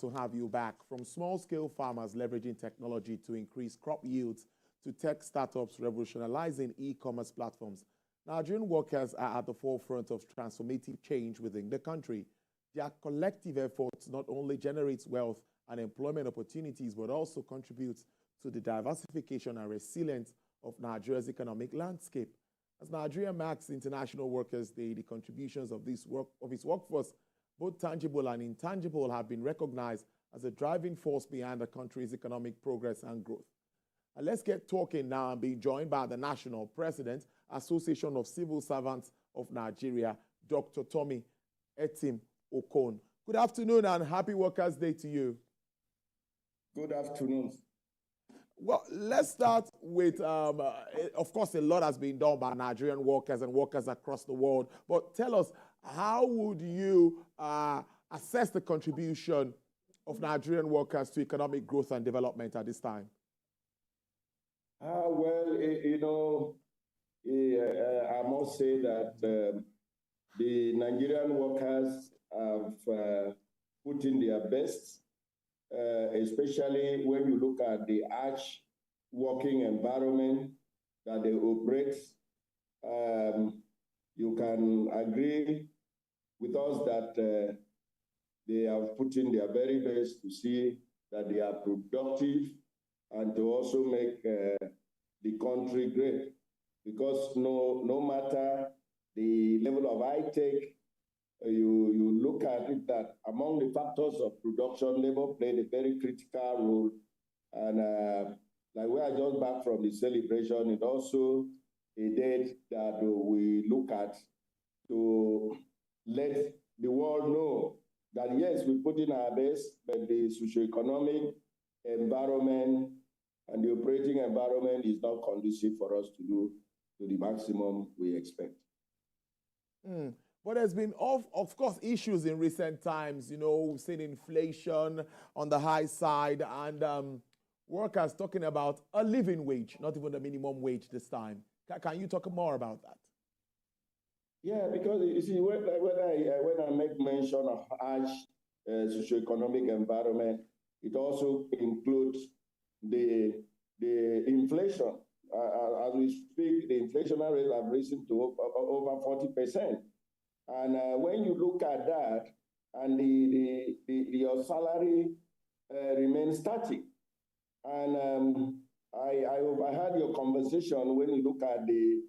to have you back. From small-scale farmers leveraging technology to increase crop yields to tech startups revolutionizing e-commerce platforms, Nigerian workers are at the forefront of transformative change within the country. Their collective efforts not only generates wealth and employment opportunities, but also contributes to the diversification and resilience of Nigeria's economic landscape. As Nigeria marks International Workers' Day, the contributions of its workforce, both tangible and intangible, have been recognized as a driving force behind the country's economic progress and growth. And let's get talking now and be joined by the National President, Association of Civil Servants of Nigeria, Dr. Tommy Etim Okon. Good afternoon and happy Workers' Day to you. Good afternoon. Well, let's start with, of course, a lot has been done by Nigerian workers and workers across the world. But tell us, how would you assess the contribution of Nigerian workers to economic growth and development at this time? Well, I must say that the Nigerian workers have put in their best. Especially when you look at the harsh working environment that they operate. You can agree with us that they have put in their very best to see that they are productive and to also make the country great. Because no matter the level of high-tech, you look at it that among the factors of production, labor played a very critical role. And like we are just back from the celebration, it also a date that we look at to let the world know that yes, we put in our best, but the socioeconomic environment and the operating environment is not conducive for us to do to the maximum we expect. But there's been, of course, issues in recent times. You know, we've seen inflation on the high side and workers talking about a living wage, not even the minimum wage this time. Can you talk more about that? Yeah, because you see, when I make mention of harsh socioeconomic environment, it also includes the inflation. As we speak, the inflation rate have risen to over 40%. And when you look at that, and your salary remains static, and I overheard your conversation when you look at the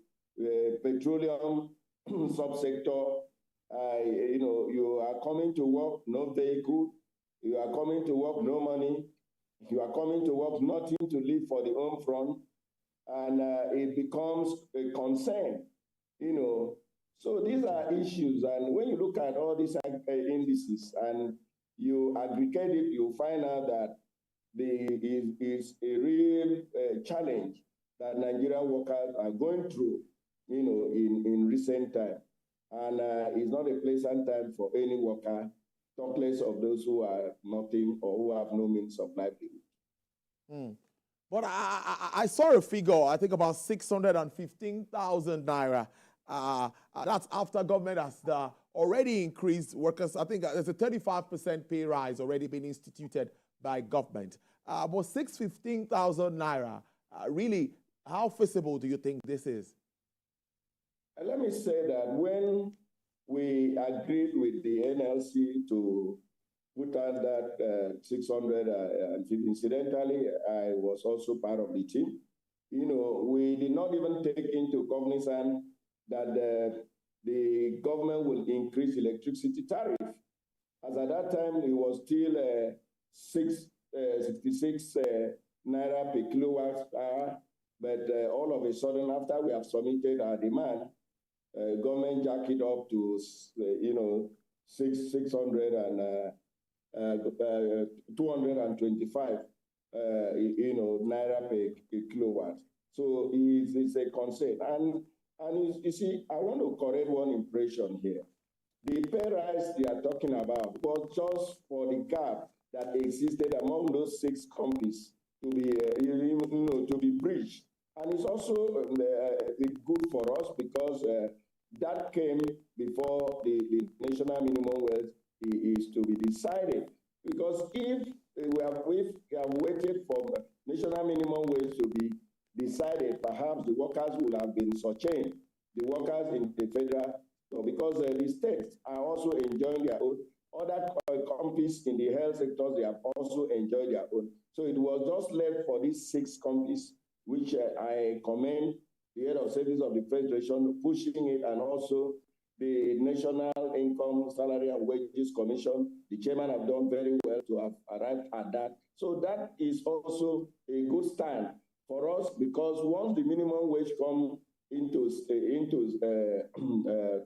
petroleum subsector. You are coming to work, no vehicle. You are coming to work, no money. You are coming to work, nothing to live for the home front, and it becomes a concern, So these are issues, and when you look at all these indices and you aggregate it, you find out that is a real challenge that Nigerian workers are going through, in recent time. And it's not a pleasant time for any worker, talk less of those who are nothing or who have no means of livelihood. But I saw a figure, I think about 615,000 naira. That's after government has already increased workers. I think there's a 35% pay rise already been instituted by government. But 615,000 naira, really, how feasible do you think this is? Let me say that when we agreed with the NLC to put out that 650, incidentally, I was also part of the team. We did not even take into cognizance that the government will increase electricity tariff. As at that time, it was still 66 naira per kilowatt hour, but all of a sudden, after we have submitted our demand, government jacked it up to 225 naira per kilowatt. So it's a concern. And you see, I want to correct one impression here. The pay rise they are talking about was just for the gap that existed among those 6 companies to be bridged. And it's also good for us because that came before the national minimum wage is to be decided. Because if we have waited for national minimum wage to be decided, perhaps the workers would have been sustained, the workers in the federal, because the states are also enjoying their own. Other companies in the health sectors, they have also enjoyed their own. So it was just left for these 6 companies, which I commend the head of service of the Federation pushing it, and also the National Income, Salary and Wages Commission. The chairman have done very well to have arrived at that. So that is also a good stand for us, because once the minimum wage comes into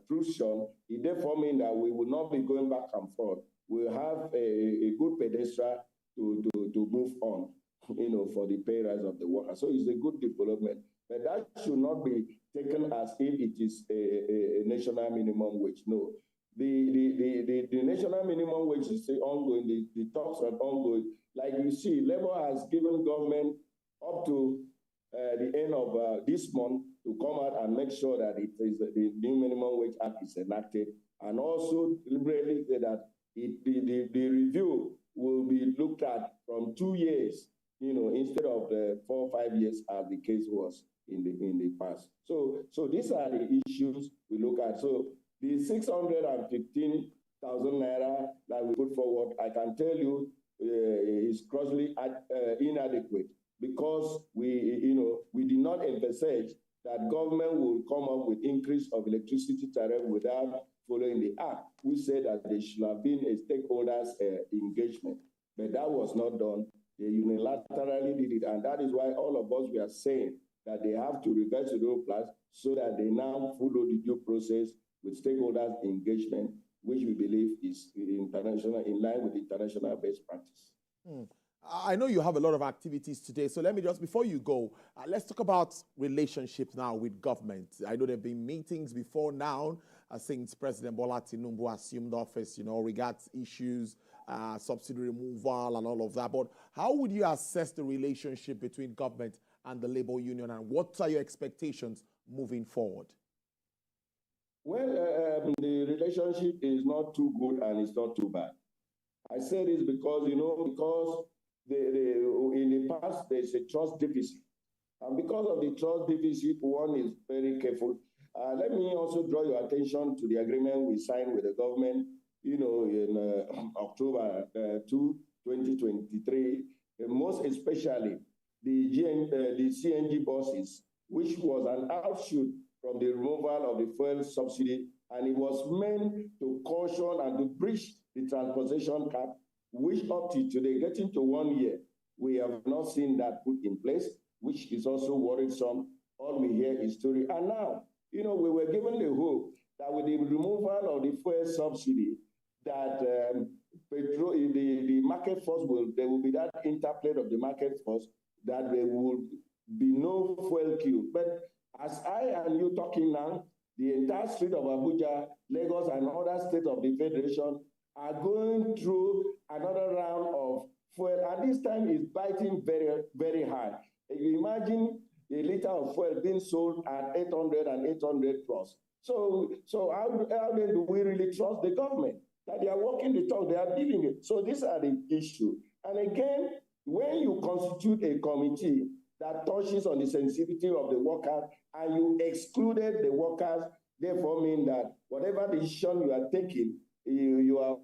fruition, it therefore means that we will not be going back and forth. We'll have a good pedestal to move on, for the pay rise of the workers. So it's a good development. But that should not be taken as if it is a national minimum wage. No. The national minimum wage is still ongoing. The talks are ongoing. Like you see, Labour has given government up to the end of this month to come out and make sure that the new minimum wage act is enacted, and also deliberately say that the review will be looked at from 2 years, instead of the 4 or 5 years as the case was in the past. So these are the issues we look at. So the 615,000 naira that we put forward, I can tell you, is grossly inadequate, because we did not envisage that government will come up with increase of electricity tariff without following the act. We said that there should have been a stakeholders engagement, but that was not done. They unilaterally did it, and that is why all of us were saying that they have to revert to the old plans, so that they now follow the due process with stakeholders engagement, which we believe is in line with international best practice. I know you have a lot of activities today, so let me just, before you go, let's talk about relationships now with government. I know there have been meetings before now, since President Bola Tinubu assumed office, regards issues, subsidy removal and all of that. But how would you assess the relationship between government and the labor union, and what are your expectations moving forward? Well, the relationship is not too good and it's not too bad. I say this because, because in the past there's a trust deficit. And because of the trust deficit, one is very careful. Let me also draw your attention to the agreement we signed with the government, in October 2023, most especially the CNG buses, which was an outshoot from the removal of the fuel subsidy, and it was meant to caution and to bridge the transportation cap, which up to today, getting to 1 year, we have not seen that put in place, which is also worrisome. All we hear is story. And now, we were given the hope that with the removal of the fuel subsidy, that the market force there will be that interplay of the market force, that there will be no fuel queue. But as I and you talking now, the entire street of Abuja, Lagos, and other states of the Federation are going through another round of fuel. And this time is biting very, very high. You imagine a liter of fuel being sold at 800 and 800 plus. So how then do we really trust the government? That they are walking the talk, they are living it. So these are the issues. And again, when you constitute a committee that touches on the sensitivity of the workers, and you excluded the workers, therefore mean that whatever decision you are taking, you are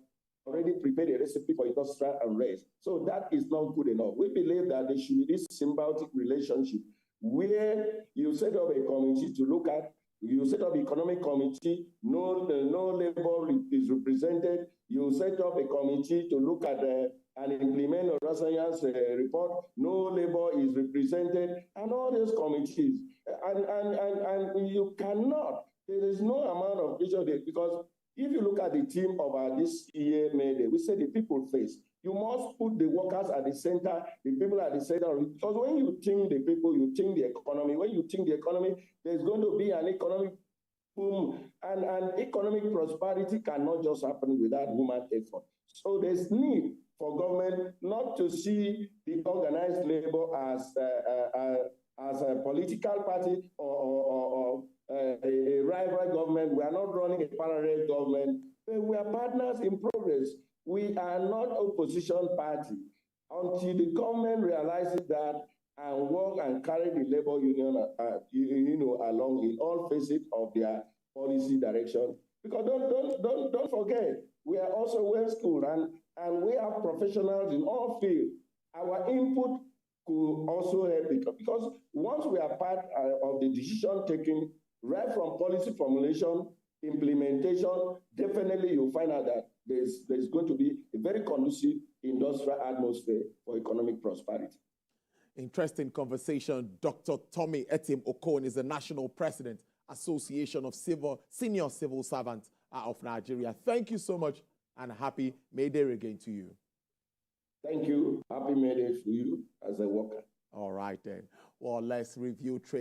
already prepared a recipe for industrial unrest. So that is not good enough. We believe that there should be this symbiotic relationship where you set up a committee to look at, you set up economic committee, no labor is represented. You set up a committee to look at and implement Orasanya's report, no labor is represented, and all those committees. And you cannot, there is no amount of pressure there, because if you look at the theme of this year, May Day, we say the people face. You must put the workers at the center, the people at the center, because when you think the people, you think the economy. When you think the economy, there's going to be an economic boom, and economic prosperity cannot just happen without human effort. So there's need for government not to see the organized labor as a political party or a rival government. We are not running a parallel government. We are partners in progress. we are not opposition party until the government realizes that and work and carry the labor union along in all phases of their policy direction. Because don't forget, we are also well schooled and we have professionals in all fields. Our input could also help because once we are part of the decision taking, right from policy formulation, implementation, definitely you'll find out that there's going to be a very conducive industrial atmosphere for economic prosperity. Interesting conversation. Dr. Tommy Etim Okon is the National President, Association of Senior Civil Servants of Nigeria. Thank you so much and happy May Day again to you. Thank you. Happy May Day to you as a worker. All right then. Well, let's review trade.